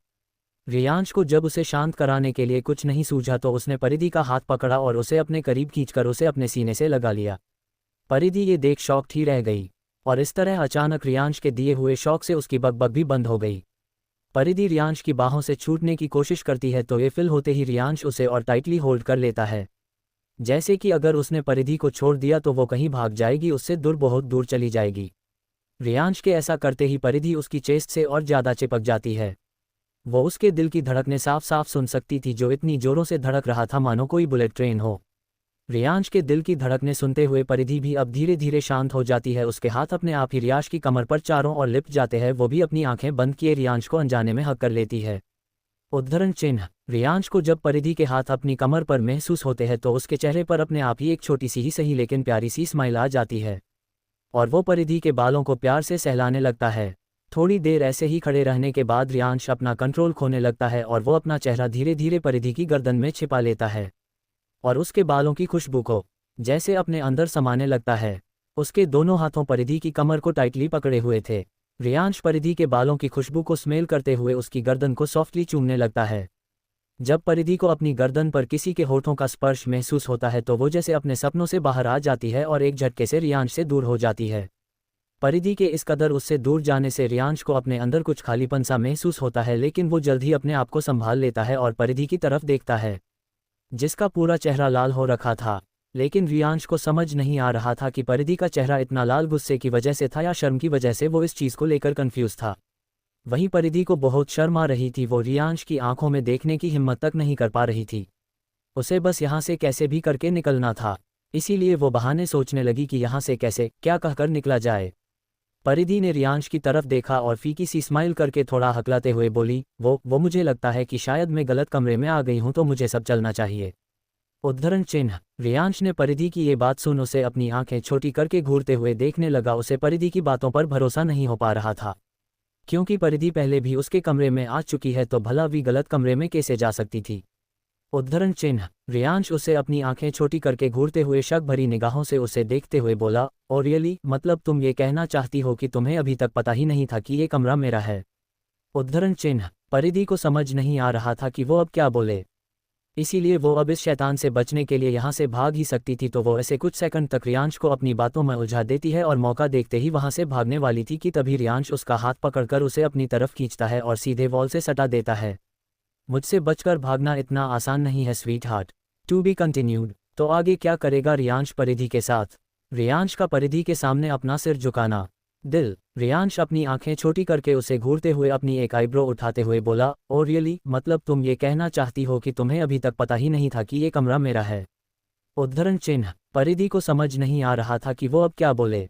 B: रियांश को जब उसे शांत कराने के लिए कुछ नहीं सूझा, तो उसने परिधि का हाथ पकड़ा और उसे अपने करीब खींचकर उसे अपने सीने से लगा लिया। परिधि ये देख शॉक्ड ही रह गई, और इस तरह अचानक रियांश के दिए हुए शौक से उसकी बकबक भी बंद हो गई। परिधि रियांश की बाहों से छूटने की कोशिश करती है, तो ये फिल होते ही रियांश उसे और टाइटली होल्ड कर लेता है, जैसे कि अगर उसने परिधि को छोड़ दिया तो वो कहीं भाग जाएगी, उससे बहुत दूर चली जाएगी। रियांश के ऐसा करते ही परिधि उसकी चेस्ट से और ज़्यादा चिपक जाती है। वो उसके दिल की धड़कने साफ साफ सुन सकती थी, जो इतनी जोरों से धड़क रहा था मानो कोई बुलेट ट्रेन हो। रियांश के दिल की धड़कने सुनते हुए परिधि भी अब धीरे धीरे शांत हो जाती है। उसके हाथ अपने आप ही रियांश की कमर पर चारों ओर लिपट जाते हैं। वो भी अपनी आंखें बंद किए रियांश को अनजाने में हक कर लेती है। उद्धरण चिन्ह। रियांश को जब परिधि के हाथ अपनी कमर पर महसूस होते हैं, तो उसके चेहरे पर अपने आप ही एक छोटी सी ही सही लेकिन प्यारी सी स्माइल आ जाती है, और वो परिधि के बालों को प्यार से सहलाने लगता है। थोड़ी देर ऐसे ही खड़े रहने के बाद रियांश अपना कंट्रोल खोने लगता है, और वो अपना चेहरा धीरे धीरे परिधि की गर्दन में छिपा लेता है, और उसके बालों की खुशबू को जैसे अपने अंदर समाने लगता है। उसके दोनों हाथों परिधि की कमर को टाइटली पकड़े हुए थे। रियांश परिधि के बालों की खुशबू को स्मेल करते हुए उसकी गर्दन को सॉफ्टली चूमने लगता है। जब परिधि को अपनी गर्दन पर किसी के होठों का स्पर्श महसूस होता है, तो वो जैसे अपने सपनों से बाहर आ जाती है और एक झटके से रियांश से दूर हो जाती है। परिधि के इस कदर उससे दूर जाने से रियांश को अपने अंदर कुछ खालीपन सा महसूस होता है, लेकिन वो जल्द ही अपने आप को संभाल लेता है और परिधि की तरफ देखता है, जिसका पूरा चेहरा लाल हो रखा था। लेकिन रियांश को समझ नहीं आ रहा था कि परिधि का चेहरा इतना लाल गुस्से की वजह से था या शर्म की वजह से। वो इस चीज़ को लेकर कंफ्यूज था। वहीं परिधि को बहुत शर्म आ रही थी। वो रियांश की आंखों में देखने की हिम्मत तक नहीं कर पा रही थी। उसे बस यहाँ से कैसे भी करके निकलना था, इसीलिए वो बहाने सोचने लगी कि यहाँ से कैसे क्या कहकर निकला जाए। परिधि ने रियांश की तरफ देखा और फीकी सी स्माइल करके थोड़ा हकलाते हुए बोली, वो मुझे लगता है कि शायद मैं गलत कमरे में आ गई हूँ, तो मुझे सब चलना चाहिए। उद्धरण चिन्ह। रियांश ने परिधि की ये बात सुन उसे अपनी आंखें छोटी करके घूरते हुए देखने लगा। उसे परिधि की बातों पर भरोसा नहीं हो पा रहा था, क्योंकि परिधि पहले भी उसके कमरे में आ चुकी है, तो भला भी गलत कमरे में कैसे जा सकती थी। उद्धरण चिन्ह। रियांश उसे अपनी आंखें छोटी करके घूरते हुए शक भरी निगाहों से उसे देखते हुए बोला, और रियली, मतलब तुम ये कहना चाहती हो कि तुम्हें अभी तक पता ही नहीं था कि ये कमरा मेरा है। उद्धरण चिन्ह। परिधि को समझ नहीं आ रहा था कि वो अब क्या बोले, इसीलिए वो अब इस शैतान से बचने के लिए यहाँ से भाग ही सकती थी। तो वो ऐसे कुछ सेकंड तक रियांश को अपनी बातों में उलझा देती है और मौका देखते ही वहाँ से भागने वाली थी कि तभी रियांश उसका हाथ पकड़कर उसे अपनी तरफ खींचता है और सीधे वॉल से सटा देता है। मुझसे बचकर भागना इतना आसान नहीं है sweetheart. To be continued. तो आगे क्या करेगा रियांश परिधि के साथ? रियांश का परिधि के सामने अपना सिर झुकाना। दिल। रियांश अपनी आंखें छोटी करके उसे घूरते हुए अपनी एक आईब्रो उठाते हुए बोला, ओ रियली, मतलब तुम ये कहना चाहती हो कि तुम्हें अभी तक पता ही नहीं था कि ये कमरा मेरा है। उद्धरण चिन्ह। परिधि को समझ नहीं आ रहा था कि वो अब क्या बोले,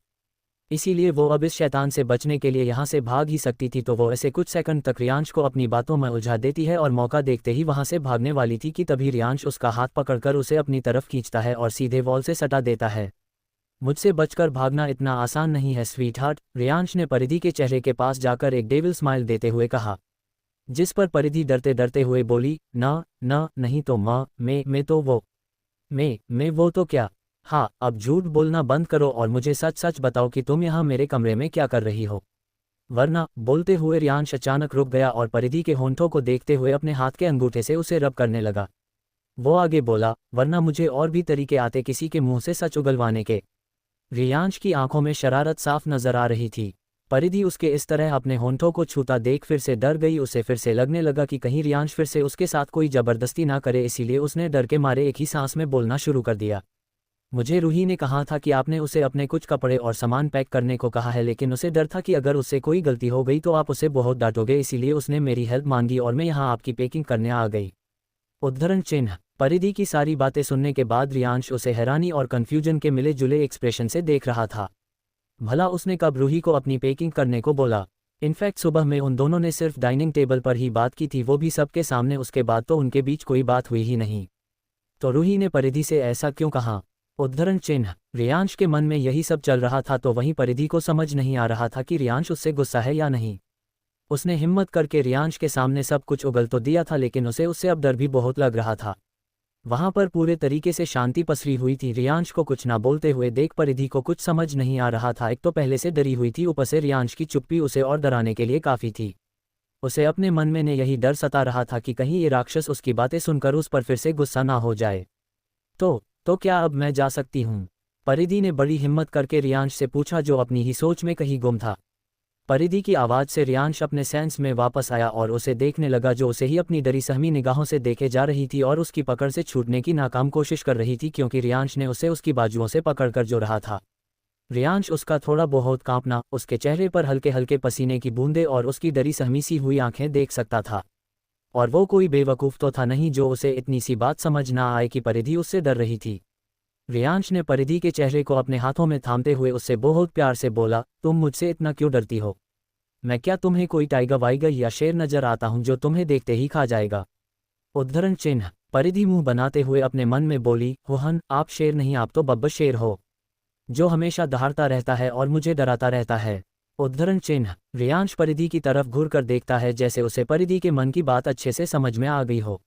B: इसीलिए वो अब इस शैतान से बचने के लिए यहाँ से भाग ही सकती थी। तो वो ऐसे कुछ सेकंड तक रियांश को अपनी बातों में उलझा देती है और मौका देखते ही वहाँ से भागने वाली थी कि तभी रियांश उसका हाथ पकड़कर उसे अपनी तरफ खींचता है और सीधे वॉल से सटा देता है। मुझसे बचकर भागना इतना आसान नहीं है स्वीट हार्ट। रियांश ने परिधि के चेहरे के पास जाकर एक डेविल स्माइल देते हुए कहा, जिस पर परिधि डरते डरते हुए बोली, ना नहीं तो माँ, मैं तो वो मैं वो तो क्या? हाँ, अब झूठ बोलना बंद करो और मुझे सच सच बताओ कि तुम यहाँ मेरे कमरे में क्या कर रही हो। वरना, बोलते हुए रियांश अचानक रुक गया और परिधि के होंठों को देखते हुए अपने हाथ के अंगूठे से उसे रब करने लगा। वो आगे बोला, वरना मुझे और भी तरीके आते किसी के मुंह से सच उगलवाने के। रियांश की आंखों में शरारत साफ नजर आ रही थी। परिधि उसके इस तरह अपने होंठों को छूता देख फिर से डर गई। उसे फिर से लगने लगा कि कहीं रियांश फिर से उसके साथ कोई जबरदस्ती ना करे, इसीलिए उसने डर के मारे एक ही सांस में बोलना शुरू कर दिया। मुझे रूही ने कहा था कि आपने उसे अपने कुछ कपड़े और सामान पैक करने को कहा है, लेकिन उसे डर था कि अगर उससे कोई गलती हो गई तो आप उसे बहुत डांटोगे, इसीलिए उसने मेरी हेल्प मांगी और मैं यहाँ आपकी पैकिंग करने आ गई। उद्धरण चिन्ह। परिधि की सारी बातें सुनने के बाद रियांश उसे हैरानी और कन्फ्यूजन के मिले जुले एक्सप्रेशन से देख रहा था। भला उसने कब रूही को अपनी पैकिंग करने को बोला? इनफैक्ट सुबह में उन दोनों ने सिर्फ डाइनिंग टेबल पर ही बात की थी, वो भी सबके सामने। उसके बाद तो उनके बीच कोई बात हुई ही नहीं। तो रूही ने परिधि से ऐसा क्यों कहा? उद्धरण चिन्ह। रियांश के मन में यही सब चल रहा था, तो वहीं परिधि को समझ नहीं आ रहा था कि रियांश उससे गुस्सा है या नहीं। उसने हिम्मत करके रियांश के सामने सब कुछ उगल तो दिया था, लेकिन उसे उससे अब डर भी बहुत लग रहा था। वहां पर पूरे तरीके से शांति पसरी हुई थी। रियांश को कुछ ना बोलते हुए देख परिधि को कुछ समझ नहीं आ रहा था। एक तो पहले से डरी हुई थी, ऊपर से रियांश की चुप्पी उसे और डराने के लिए काफ़ी थी। उसे अपने मन में यही डर सता रहा था कि कहीं ये राक्षस उसकी बातें सुनकर उस पर फिर से गुस्सा ना हो जाए। तो क्या अब मैं जा सकती हूँ? परिधि ने बड़ी हिम्मत करके रियांश से पूछा, जो अपनी ही सोच में कहीं गुम था। परिधि की आवाज़ से रियांश अपने सेंस में वापस आया और उसे देखने लगा, जो उसे ही अपनी डरी सहमी निगाहों से देखे जा रही थी और उसकी पकड़ से छूटने की नाकाम कोशिश कर रही थी, क्योंकि रियांश ने उसे उसकी बाजुओं से पकड़कर जो रहा था। रियांश उसका थोड़ा बहुत कांपना, उसके चेहरे पर हल्के हल्के पसीने की बूंदें और उसकी डरी सहमी सी हुई आंखें देख सकता था। और वो कोई बेवकूफ़ तो था नहीं जो उसे इतनी सी बात समझ ना आए कि परिधि उससे डर रही थी। रियांश ने परिधि के चेहरे को अपने हाथों में थामते हुए उससे बहुत प्यार से बोला, तुम मुझसे इतना क्यों डरती हो? मैं क्या तुम्हें कोई टाइगर वाइगर या शेर नजर आता हूं जो तुम्हें देखते ही खा जाएगा? उद्धरण चिन्ह। परिधि मुंह बनाते हुए अपने मन में बोली, रोहन, आप शेर नहीं, आप तो बब्बर शेर हो, जो हमेशा दहाड़ता रहता है और मुझे डराता रहता है। उद्धरण चिन्ह। रियांश परिधि की तरफ घूर कर देखता है, जैसे उसे परिधि के मन की बात अच्छे से समझ में आ गई हो।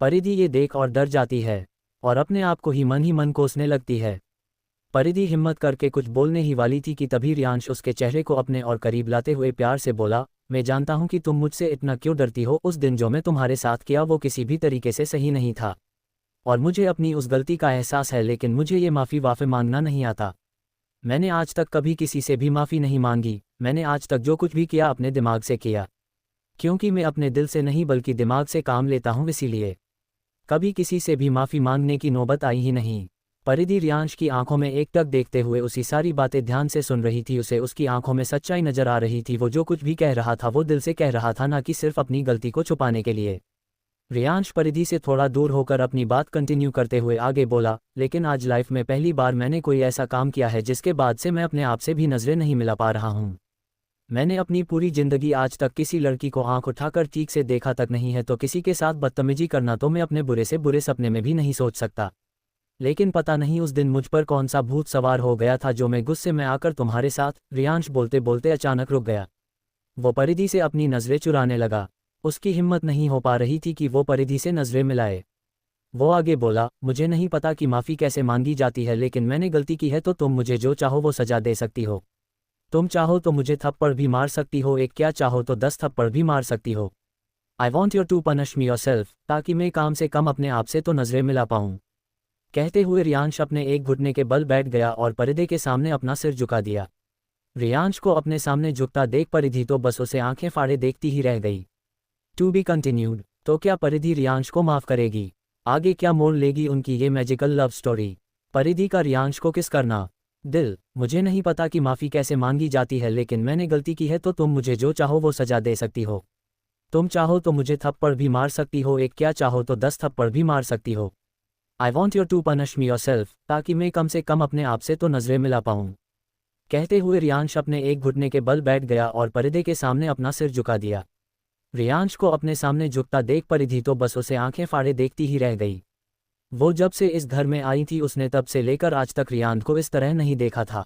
B: परिधि ये देख और डर जाती है और अपने आप को ही मन कोसने लगती है। परिधि हिम्मत करके कुछ बोलने ही वाली थी कि तभी रियांश उसके चेहरे को अपने और करीब लाते हुए प्यार से बोला, मैं जानता हूं कि तुम मुझसे इतना क्यों डरती हो। उस दिन जो मैं तुम्हारे साथ किया वो किसी भी तरीके से सही नहीं था और मुझे अपनी उस गलती का एहसास है, लेकिन मुझे ये माफ़ी वाफ़े मांगना नहीं आता। मैंने आज तक कभी किसी से भी माफ़ी नहीं मांगी। मैंने आज तक जो कुछ भी किया अपने दिमाग से किया, क्योंकि मैं अपने दिल से नहीं बल्कि दिमाग से काम लेता हूं, इसीलिए कभी किसी से भी माफ़ी मांगने की नौबत आई ही नहीं। परिधि रियांश की आंखों में एकटक देखते हुए उसी सारी बातें ध्यान से सुन रही थी। उसे उसकी आंखों में सच्चाई नजर आ रही थी। वो जो कुछ भी कह रहा था वो दिल से कह रहा था, ना कि सिर्फ अपनी गलती को छुपाने के लिए। रियांश परिधि से थोड़ा दूर होकर अपनी बात कंटिन्यू करते हुए आगे बोला, लेकिन आज लाइफ में पहली बार मैंने कोई ऐसा काम किया है जिसके बाद से मैं अपने आप से भी नजरें नहीं मिला पा रहा हूँ। मैंने अपनी पूरी जिंदगी आज तक किसी लड़की को आंख उठाकर ठीक से देखा तक नहीं है, तो किसी के साथ बदतमीजी करना तो मैं अपने बुरे से बुरे सपने में भी नहीं सोच सकता। लेकिन पता नहीं उस दिन मुझ पर कौन सा भूत सवार हो गया था जो मैं गुस्से में आकर तुम्हारे साथ। रियांश बोलते बोलते अचानक रुक गया। वो परिधि से अपनी नजरें चुराने लगा। उसकी हिम्मत नहीं हो पा रही थी कि वो परिधि से नजरें मिलाए। वो आगे बोला, मुझे नहीं पता कि माफ़ी कैसे मांगी जाती है, लेकिन मैंने गलती की है तो तुम मुझे जो चाहो वो सजा दे सकती हो। तुम चाहो तो मुझे थप्पड़ भी मार सकती हो, एक क्या चाहो तो 10 थप्पड़ भी मार सकती हो। I want you to punish me yourself, ताकि मैं कम से कम अपने आप से तो नजरें मिला पाऊँ। कहते हुए रियांश अपने एक घुटने के बल बैठ गया और परिधि के सामने अपना सिर झुका दिया। रियांश को अपने सामने झुकता देख परिधि तो बस उसे आंखें फाड़े देखती ही रह गई। To be continued. तो क्या परिधि रियांश को माफ करेगी? आगे क्या मोड़ लेगी उनकी ये मैजिकल लव स्टोरी? परिधि का रियांश को किस करना? दिल, मुझे नहीं पता कि माफ़ी कैसे मांगी जाती है, लेकिन मैंने गलती की है तो तुम मुझे जो चाहो वो सजा दे सकती हो। तुम चाहो तो मुझे थप्पड़ भी मार सकती हो, एक क्या चाहो तो 10 थप्पड़ भी मार सकती हो। I want you to punish me yourself, ताकि मैं कम से कम अपने आप से तो नजरें मिला पाऊँ। कहते हुए रियांश अपने एक घुटने के बल बैठ गया और परिधि के सामने अपना सिर झुका दिया। रियांश को अपने सामने झुकता देख परिधि तो बस उसे आंखें फाड़े देखती ही रह गई। वो जब से इस घर में आई थी उसने तब से लेकर आज तक रियांश को इस तरह नहीं देखा था।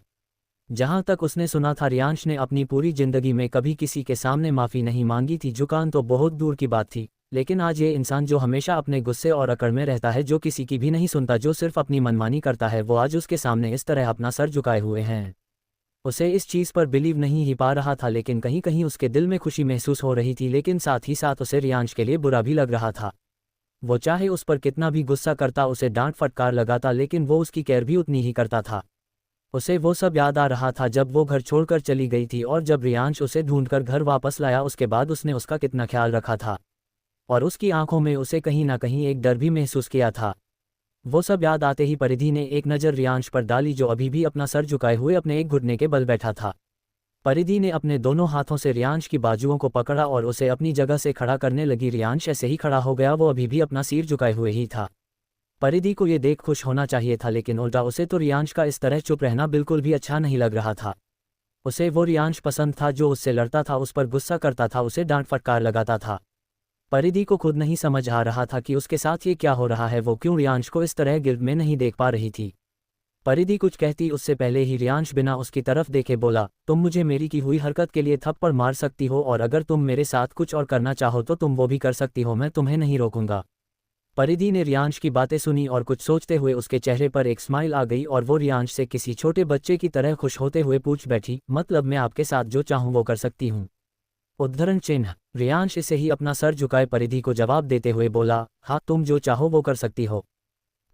B: जहां तक उसने सुना था रियांश ने अपनी पूरी जिंदगी में कभी किसी के सामने माफ़ी नहीं मांगी थी। झुकान तो बहुत दूर की बात थी, लेकिन आज ये इंसान जो हमेशा अपने गुस्से और अकड़ में रहता है, जो किसी की भी नहीं सुनता, जो सिर्फ अपनी मनमानी करता है, वो आज उसके सामने इस तरह अपना सर झुकाए हुए हैं। उसे इस चीज़ पर बिलीव नहीं ही पा रहा था, लेकिन कहीं कहीं उसके दिल में खुशी महसूस हो रही थी, लेकिन साथ ही साथ उसे रियांश के लिए बुरा भी लग रहा था। वो चाहे उस पर कितना भी गुस्सा करता, उसे डांट फटकार लगाता, लेकिन वो उसकी केयर भी उतनी ही करता था। उसे वो सब याद आ रहा था जब वो घर छोड़कर चली गई थी, और जब रियांश उसे ढूंढकर घर वापस लाया, उसके बाद उसने उसका कितना ख्याल रखा था, और उसकी आंखों में उसे कहीं ना कहीं एक डर भी महसूस किया था। वो सब याद आते ही परिधि ने एक नज़र रियांश पर डाली, जो अभी भी अपना सर झुकाए हुए अपने एक घुटने के बल बैठा था। परिधि ने अपने दोनों हाथों से रियांश की बाजुओं को पकड़ा और उसे अपनी जगह से खड़ा करने लगी। रियांश ऐसे ही खड़ा हो गया, वो अभी भी अपना सिर झुकाए हुए ही था। परिधि को ये देख खुश होना चाहिए था, लेकिन उल्टा उसे तो रियांश का इस तरह चुप रहना बिल्कुल भी अच्छा नहीं लग रहा था। उसे वो रियांश पसंद था जो उससे लड़ता था, उस पर गुस्सा करता था, उसे डांट फटकार लगाता था। परिधि को खुद नहीं समझ आ रहा था कि उसके साथ ये क्या हो रहा है। वो क्यों रियांश को इस तरह गिल्ट में नहीं देख पा रही थी। परिधि कुछ कहती उससे पहले ही रियांश बिना उसकी तरफ देखे बोला, तुम मुझे मेरी की हुई हरकत के लिए थप्पड़ मार सकती हो, और अगर तुम मेरे साथ कुछ और करना चाहो तो तुम वो भी कर सकती हो, मैं तुम्हें नहीं रोकूंगा। परिधि ने रियांश की बातें सुनी और कुछ सोचते हुए उसके चेहरे पर एक स्माइल आ गई, और वो रियांश से किसी छोटे बच्चे की तरह खुश होते हुए पूछ बैठी, मतलब मैं आपके साथ जो चाहूँ वो कर सकती हूँ? उद्धरण चिन्ह। रियांश इसे ही अपना सर झुकाए परिधि को जवाब देते हुए बोला, हाँ, तुम जो चाहो वो कर सकती हो।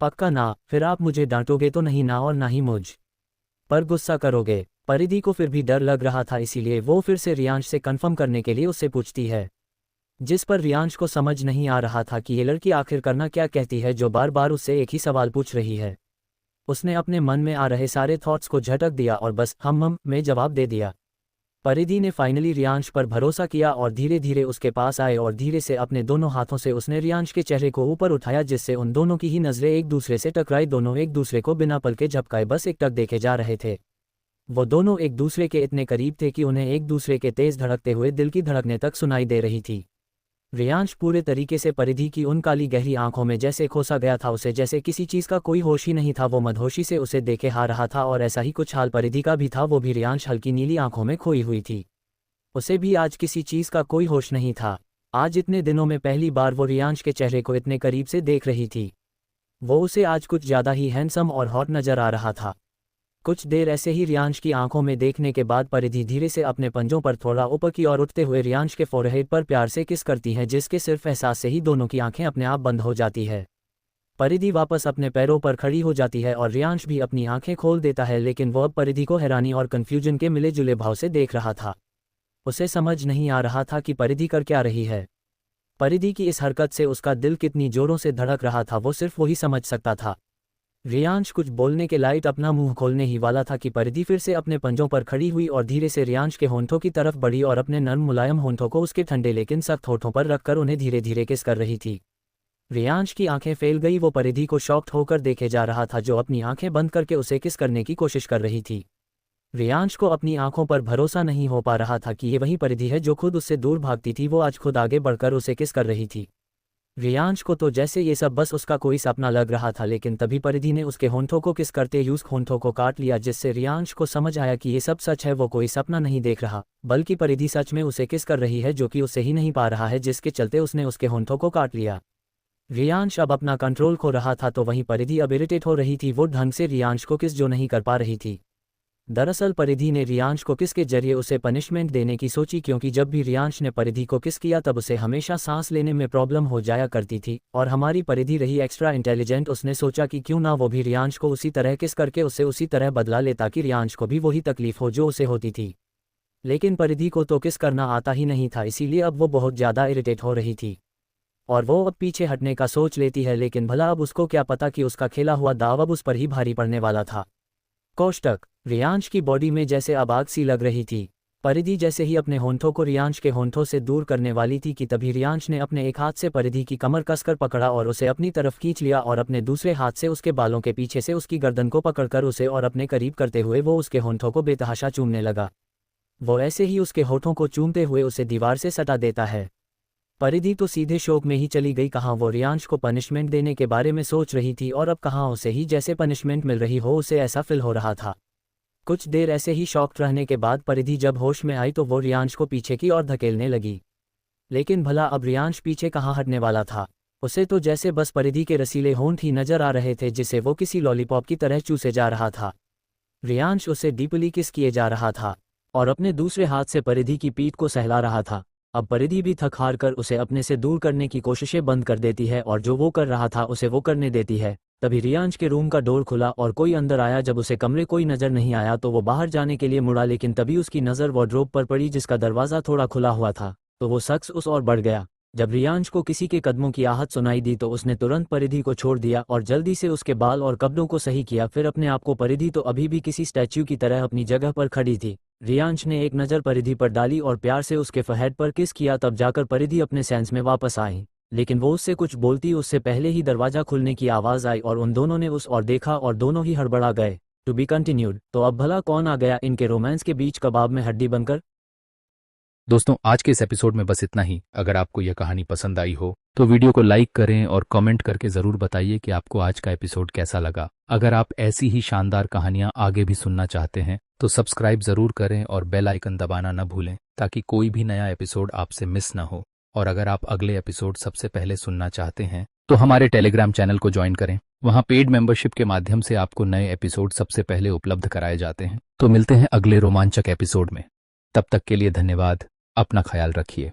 B: पक्का ना? फिर आप मुझे डांटोगे तो नहीं ना, और ना ही मुझ पर गुस्सा करोगे? परिधि को फिर भी डर लग रहा था, इसीलिए वो फिर से रियांश से कंफर्म करने के लिए उससे पूछती है, जिस पर रियांश को समझ नहीं आ रहा था कि ये लड़की आखिर करना क्या कहती है, जो बार बार उससे एक ही सवाल पूछ रही है। उसने अपने मन में आ रहे सारे थॉट्स को झटक दिया और बस हम में जवाब दे दिया। परिधि ने फाइनली रियांश पर भरोसा किया और धीरे धीरे उसके पास आए, और धीरे से अपने दोनों हाथों से उसने रियांश के चेहरे को ऊपर उठाया, जिससे उन दोनों की ही नज़रें एक दूसरे से टकराई। दोनों एक दूसरे को बिना पलके झपकाए बस एकटक देखे जा रहे थे। वो दोनों एक दूसरे के इतने करीब थे कि उन्हें एक दूसरे के तेज धड़कते हुए दिल की धड़कने तक सुनाई दे रही थी। रियांश पूरे तरीके से परिधि की उन काली गहरी आंखों में जैसे खोसा गया था, उसे जैसे किसी चीज़ का कोई होश ही नहीं था। वो मदहोशी से उसे देखे आ रहा था, और ऐसा ही कुछ हाल परिधि का भी था। वो भी रियांश हल्की नीली आंखों में खोई हुई थी। उसे भी आज किसी चीज़ का कोई होश नहीं था। आज इतने दिनों में पहली बार वो रियांश के चेहरे को इतने करीब से देख रही थी। वो उसे आज कुछ ज़्यादा ही हैंडसम और हॉट नज़र आ रहा था। कुछ देर ऐसे ही रियांश की आंखों में देखने के बाद परिधि धीरे से अपने पंजों पर थोड़ा ऊपर की ओर उठते हुए रियांश के फोरहेड पर प्यार से किस करती है, जिसके सिर्फ एहसास से ही दोनों की आंखें अपने आप बंद हो जाती है। परिधि वापस अपने पैरों पर खड़ी हो जाती है और रियांश भी अपनी आंखें खोल देता है, लेकिन वो अब परिधि को हैरानी और कन्फ्यूजन के मिले जुले भाव से देख रहा था। उसे समझ नहीं आ रहा था कि परिधि कर क्या रही है। परिधि की इस हरकत से उसका दिल कितनी जोरों से धड़क रहा था, वो सिर्फ वही समझ सकता था। रियांश कुछ बोलने के लायक अपना मुंह खोलने ही वाला था कि परिधि फिर से अपने पंजों पर खड़ी हुई और धीरे से रियांश के होंठों की तरफ बढ़ी और अपने नर्म मुलायम होंठों को उसके ठंडे लेकिन सख्त होठों पर रखकर उन्हें धीरे धीरे किस कर रही थी। रियांश की आंखें फैल गई। वो परिधि को शॉक्ड होकर देखे जा रहा था, जो अपनी आंखें बंद करके उसे किस करने की कोशिश कर रही थी। रियांश को अपनी आंखों पर भरोसा नहीं हो पा रहा था कि ये वही परिधि है जो खुद उससे दूर भागती थी। वो आज खुद आगे बढ़कर उसे किस कर रही थी। रियांश को तो जैसे ये सब बस उसका कोई सपना लग रहा था, लेकिन तभी परिधि ने उसके होंठों को किस करते यूज होंठों को काट लिया, जिससे रियांश को समझ आया कि ये सब सच है। वो कोई सपना नहीं देख रहा, बल्कि परिधि सच में उसे किस कर रही है, जो कि उससे ही नहीं पा रहा है, जिसके चलते उसने उसके होंठों को काट लिया। रियांश अब अपना कंट्रोल खो रहा था, तो वहीं परिधि अब इरिटेट हो रही थी। वो ढंग से रियांश को किस जो नहीं कर पा रही थी। दरअसल परिधि ने रियांश को किस के जरिए उसे पनिशमेंट देने की सोची, क्योंकि जब भी रियांश ने परिधि को किस किया तब उसे हमेशा सांस लेने में प्रॉब्लम हो जाया करती थी। और हमारी परिधि रही एक्स्ट्रा इंटेलिजेंट, उसने सोचा कि क्यों ना वो भी रियांश को उसी तरह किस करके उसे उसी तरह बदला ले, ताकि रियांश को भी वही तकलीफ हो जो उसे होती थी। लेकिन परिधि को तो किस करना आता ही नहीं था, इसीलिए अब वो बहुत ज़्यादा इरिटेट हो रही थी और वो अब पीछे हटने का सोच लेती है। लेकिन भला अब उसको क्या पता कि उसका खेला हुआ दाव अब उस पर ही भारी पड़ने वाला था। कोष्टक। रियांश की बॉडी में जैसे अब आग सी लग रही थी। परिधि जैसे ही अपने होंठों को रियांश के होंठों से दूर करने वाली थी कि तभी रियांश ने अपने एक हाथ से परिधि की कमर कसकर पकड़ा और उसे अपनी तरफ खींच लिया, और अपने दूसरे हाथ से उसके बालों के पीछे से उसकी गर्दन को पकड़कर उसे और अपने करीब करते हुए वो उसके होंठों को बेतहाशा चूमने लगा। वो ऐसे ही उसके होठों को चूमते हुए उसे दीवार से सटा देता है। परिधि तो सीधे शोक में ही चली गई। कहाँ वो रियांश को पनिशमेंट देने के बारे में सोच रही थी, और अब कहाँ उसे ही जैसे पनिशमेंट मिल रही हो, उसे ऐसा फील हो रहा था। कुछ देर ऐसे ही शॉक्ड रहने के बाद परिधि जब होश में आई तो वो रियांश को पीछे की ओर धकेलने लगी। लेकिन भला अब रियांश पीछे कहाँ हटने वाला था। उसे तो जैसे बस परिधि के रसीले होंठ ही नजर आ रहे थे जिसे वो किसी लॉलीपॉप की तरह चूसे जा रहा था। रियांश उसे डीपली किस किए जा रहा था और अपने दूसरे हाथ से परिधि की पीठ को सहला रहा था। अब परिधि भी थक हार कर उसे अपने से दूर करने की कोशिशें बंद कर देती है और जो वो कर रहा था उसे वो करने देती है। तभी रियांश के रूम का डोर खुला और कोई अंदर आया। जब उसे कमरे कोई नजर नहीं आया तो वो बाहर जाने के लिए मुड़ा, लेकिन तभी उसकी नज़र वार्डरोब पर पड़ी जिसका दरवाज़ा थोड़ा खुला हुआ था। तो वो शख्स उस ओर बढ़ गया। जब रियांश को किसी के कदमों की आहट सुनाई दी तो उसने तुरंत परिधि को छोड़ दिया और जल्दी से उसके बाल और कपड़ों को सही किया। फिर अपने आप को परिधि तो अभी भी किसी स्टैच्यू की तरह अपनी जगह पर खड़ी थी। रियांश ने एक नज़र परिधि पर डाली और प्यार से उसके फरहेड पर किस किया। तब जाकर परिधि अपने सेंस में वापस आई, लेकिन वो उससे कुछ बोलती उससे पहले ही दरवाज़ा खुलने की आवाज़ आई और उन दोनों ने उस ओर देखा और दोनों ही हड़बड़ा गए। To be continued. तो अब भला कौन आ गया इनके रोमांस के बीच कबाब में हड्डी बनकर।
C: दोस्तों, आज के इस एपिसोड में बस इतना ही। अगर आपको यह कहानी पसंद आई हो तो वीडियो को लाइक करें और कमेंट करके ज़रूर बताइए कि आपको आज का एपिसोड कैसा लगा। अगर आप ऐसी ही शानदार कहानियां आगे भी सुनना चाहते हैं तो सब्सक्राइब ज़रूर करें और बेल आइकन दबाना न भूलें ताकि कोई भी नया एपिसोड आपसे मिस ना हो। और अगर आप अगले एपिसोड सबसे पहले सुनना चाहते हैं तो हमारे टेलीग्राम चैनल को ज्वाइन करें। वहाँ पेड मेंबरशिप के माध्यम से आपको नए एपिसोड सबसे पहले उपलब्ध कराए जाते हैं। तो मिलते हैं अगले रोमांचक एपिसोड में। तब तक के लिए धन्यवाद। अपना ख्याल रखिए।